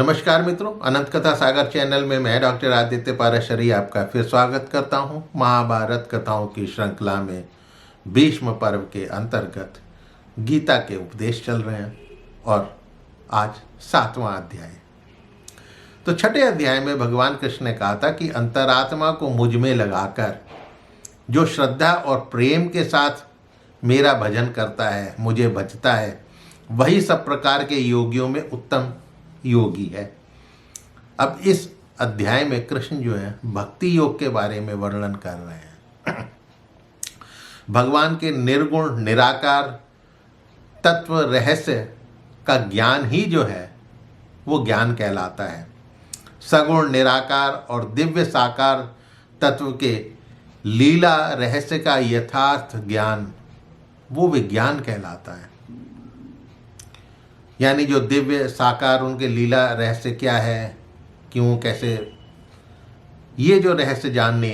नमस्कार मित्रों, अनंत कथा सागर चैनल में मैं डॉक्टर आदित्य पाराशरी आपका फिर स्वागत करता हूं। महाभारत कथाओं की श्रृंखला में भीष्म पर्व के अंतर्गत गीता के उपदेश चल रहे हैं और आज 7वां अध्याय। तो छठे अध्याय में भगवान कृष्ण ने कहा था कि अंतरात्मा को मुझ में लगाकर जो श्रद्धा और प्रेम के साथ मेरा भजन करता है, मुझे भजता है, वही सब प्रकार के योगियों में उत्तम योगी है। अब इस अध्याय में कृष्ण जो है भक्ति योग के बारे में वर्णन कर रहे हैं। भगवान के निर्गुण निराकार तत्व रहस्य का ज्ञान ही जो है वो ज्ञान कहलाता है। सगुण निराकार और दिव्य साकार तत्व के लीला रहस्य का यथार्थ ज्ञान वो विज्ञान कहलाता है। यानी जो दिव्य साकार उनके लीला रहस्य क्या है, क्यों, कैसे, ये जो रहस्य जानने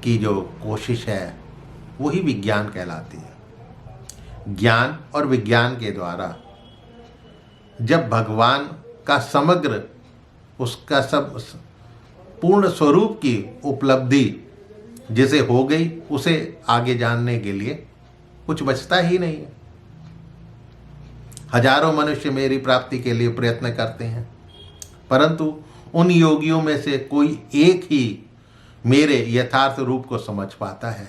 की जो कोशिश है वही विज्ञान कहलाती है। ज्ञान और विज्ञान के द्वारा जब भगवान का समग्र उसका सब पूर्ण स्वरूप की उपलब्धि जिसे हो गई, उसे आगे जानने के लिए कुछ बचता ही नहीं है। हजारों मनुष्य मेरी प्राप्ति के लिए प्रयत्न करते हैं, परंतु उन योगियों में से कोई एक ही मेरे यथार्थ रूप को समझ पाता है।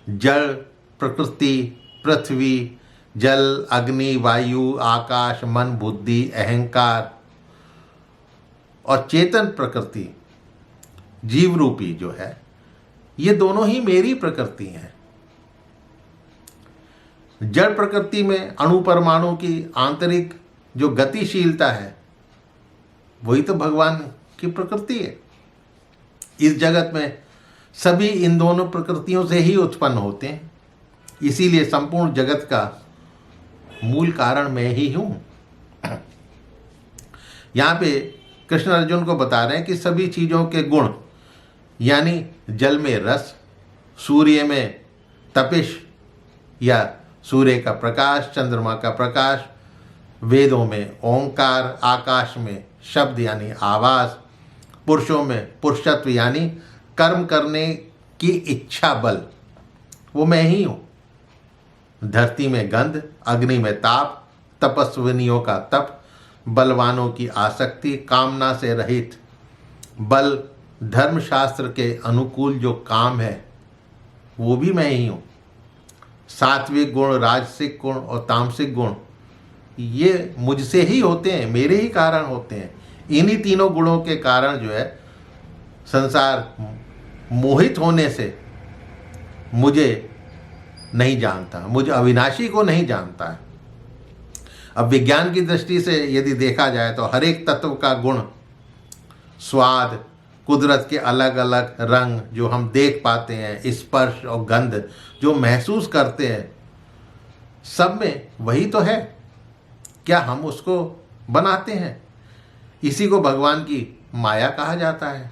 जड़, प्रकृति, पृथ्वी, जल, अग्नि, वायु, आकाश, मन, बुद्धि, अहंकार और चेतन प्रकृति जीव रूपी जो है, ये दोनों ही मेरी प्रकृति हैं। जड़ प्रकृति में अणु परमाणु की आंतरिक जो गतिशीलता है वही तो भगवान की प्रकृति है। इस जगत में सभी इन दोनों प्रकृतियों से ही उत्पन्न होते हैं, इसीलिए संपूर्ण जगत का मूल कारण मैं ही हूं। यहाँ पे कृष्ण अर्जुन को बता रहे हैं कि सभी चीज़ों के गुण, यानी जल में रस, सूर्य में तपिश या सूर्य का प्रकाश, चंद्रमा का प्रकाश, वेदों में ओंकार, आकाश में शब्द यानी आवाज़, पुरुषों में पुरुषत्व यानी कर्म करने की इच्छा बल, वो मैं ही हूँ। धरती में गंध, अग्नि में ताप, तपस्विनियों का तप, बलवानों की आसक्ति, कामना से रहित बल, धर्मशास्त्र के अनुकूल जो काम है वो भी मैं ही हूँ। सात्विक गुण, राजसिक गुण और तामसिक गुण ये मुझसे ही होते हैं, मेरे ही कारण होते हैं। इन्हीं तीनों गुणों के कारण जो है संसार मोहित होने से मुझे नहीं जानता, मुझे अविनाशी को नहीं जानता है। अब विज्ञान की दृष्टि से यदि देखा जाए तो हर एक तत्व का गुण, स्वाद, कुदरत के अलग अलग रंग जो हम देख पाते हैं, स्पर्श और गंध जो महसूस करते हैं, सब में वही तो है। क्या हम उसको बनाते हैं? इसी को भगवान की माया कहा जाता है।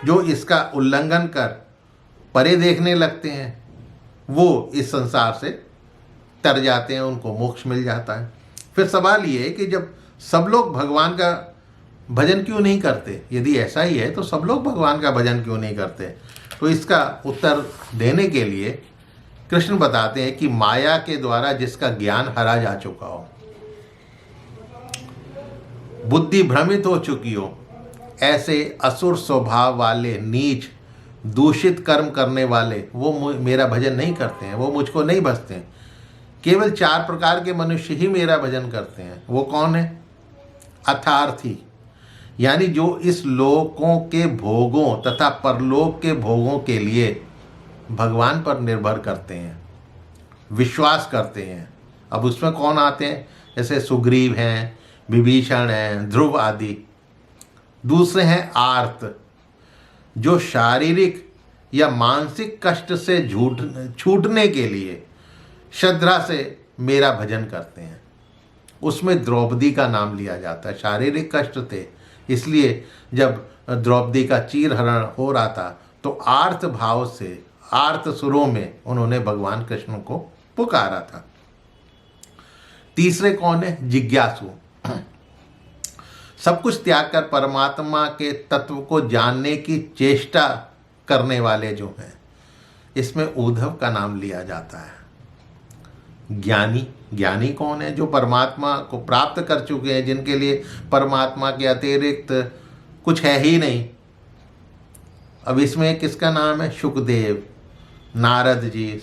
जो इसका उल्लंघन कर परे देखने लगते हैं वो इस संसार से तर जाते हैं, उनको मोक्ष मिल जाता है। फिर सवाल ये है कि जब सब लोग भगवान का भजन क्यों नहीं करते? यदि ऐसा ही है तो सब लोग भगवान का भजन क्यों नहीं करते? तो इसका उत्तर देने के लिए कृष्ण बताते हैं कि माया के द्वारा जिसका ज्ञान हरा जा चुका हो, बुद्धि भ्रमित हो चुकी हो, ऐसे असुर स्वभाव वाले, नीच, दूषित कर्म करने वाले वो मेरा भजन नहीं करते हैं, वो मुझको नहीं भजते हैं। केवल 4 प्रकार के मनुष्य ही मेरा भजन करते हैं। वो कौन है? अर्थार्थी, यानी जो इस लोकों के भोगों तथा परलोक के भोगों के लिए भगवान पर निर्भर करते हैं, विश्वास करते हैं। अब उसमें कौन आते हैं? जैसे सुग्रीव हैं, विभीषण हैं, ध्रुव आदि। दूसरे हैं आर्त, जो शारीरिक या मानसिक कष्ट से छूटने के लिए श्रद्धा से मेरा भजन करते हैं। उसमें द्रौपदी का नाम लिया जाता है। शारीरिक कष्ट थे, इसलिए जब द्रौपदी का चीरहरण हो रहा था तो आर्त भाव से, आर्त सुरों में उन्होंने भगवान कृष्ण को पुकारा था। तीसरे कौन है? जिज्ञासु, सब कुछ त्याग कर परमात्मा के तत्व को जानने की चेष्टा करने वाले जो हैं, इसमें उद्धव का नाम लिया जाता है। ज्ञानी, ज्ञानी कौन है? जो परमात्मा को प्राप्त कर चुके हैं, जिनके लिए परमात्मा के अतिरिक्त कुछ है ही नहीं। अब इसमें किसका नाम है? शुकदेव, नारद जी,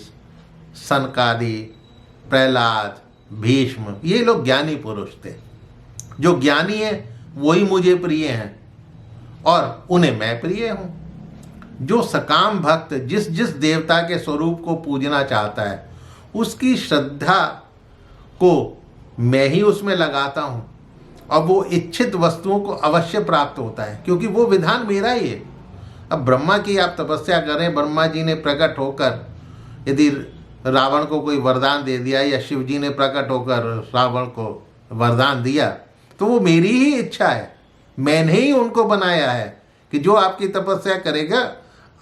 सनकादि, प्रहलाद, भीष्म, ये लोग ज्ञानी पुरुष थे। जो ज्ञानी है वही मुझे प्रिय हैं और उन्हें मैं प्रिय हूँ। जो सकाम भक्त जिस जिस देवता के स्वरूप को पूजना चाहता है, उसकी श्रद्धा को मैं ही उसमें लगाता हूँ और वो इच्छित वस्तुओं को अवश्य प्राप्त होता है, क्योंकि वो विधान मेरा ही है। अब ब्रह्मा की आप तपस्या करें, ब्रह्मा जी ने प्रकट होकर यदि रावण को कोई वरदान दे दिया या शिव जी ने प्रकट होकर रावण को वरदान दिया, तो वो मेरी ही इच्छा है, मैंने ही उनको बनाया है कि जो आपकी तपस्या करेगा,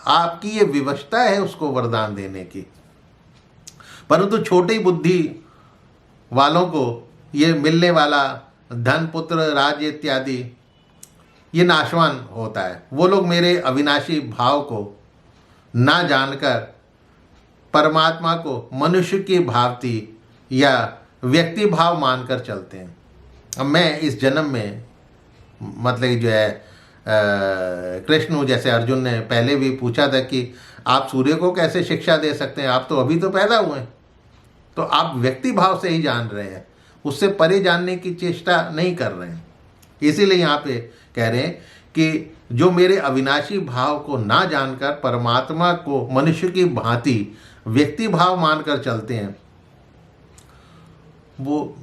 आपकी ये विवशता है उसको वरदान देने की। परंतु छोटी बुद्धि वालों को ये मिलने वाला धन, पुत्र, राज्य इत्यादि ये नाशवान होता है। वो लोग मेरे अविनाशी भाव को ना जानकर परमात्मा को मनुष्य की भांति या व्यक्ति भाव मानकर चलते हैं। अब मैं इस जन्म में मतलब जो है कृष्ण, जैसे अर्जुन ने पहले भी पूछा था कि आप सूर्य को कैसे शिक्षा दे सकते हैं, आप तो अभी तो पैदा हुए हैं, तो आप व्यक्ति भाव से ही जान रहे हैं, उससे परे जानने की चेष्टा नहीं कर रहे हैं। इसीलिए यहाँ पे कह रहे हैं कि जो मेरे अविनाशी भाव को ना जानकर परमात्मा को मनुष्य की भांति व्यक्ति भाव मानकर चलते हैं, वो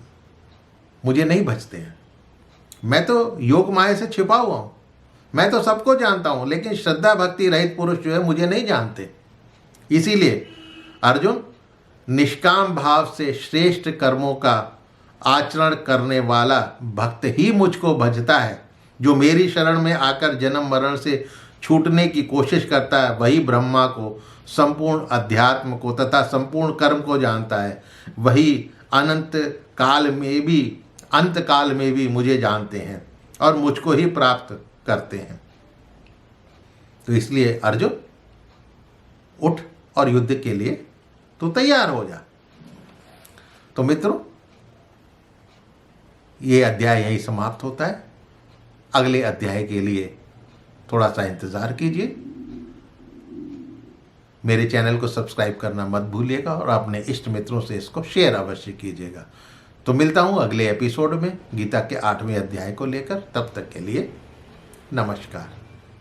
मुझे नहीं भजते हैं। मैं तो योग माया से छिपा हुआ हूँ, मैं तो सबको जानता हूँ, लेकिन श्रद्धा भक्ति रहित पुरुष जो है मुझे नहीं जानते। इसीलिए अर्जुन, निष्काम भाव से श्रेष्ठ कर्मों का आचरण करने वाला भक्त ही मुझको भजता है। जो मेरी शरण में आकर जन्म मरण से छूटने की कोशिश करता है, वही ब्रह्मा को, संपूर्ण अध्यात्म को तथा संपूर्ण कर्म को जानता है। वही अंत काल में भी मुझे जानते हैं और मुझको ही प्राप्त करते हैं। तो इसलिए अर्जुन, उठ और युद्ध के लिए तू तैयार हो जा। तो मित्रों, ये अध्याय यहीं समाप्त होता है। अगले अध्याय के लिए थोड़ा सा इंतज़ार कीजिए। मेरे चैनल को सब्सक्राइब करना मत भूलिएगा और अपने इष्ट मित्रों से इसको शेयर अवश्य कीजिएगा। तो मिलता हूँ अगले एपिसोड में गीता के 8वें अध्याय को लेकर। तब तक के लिए नमस्कार।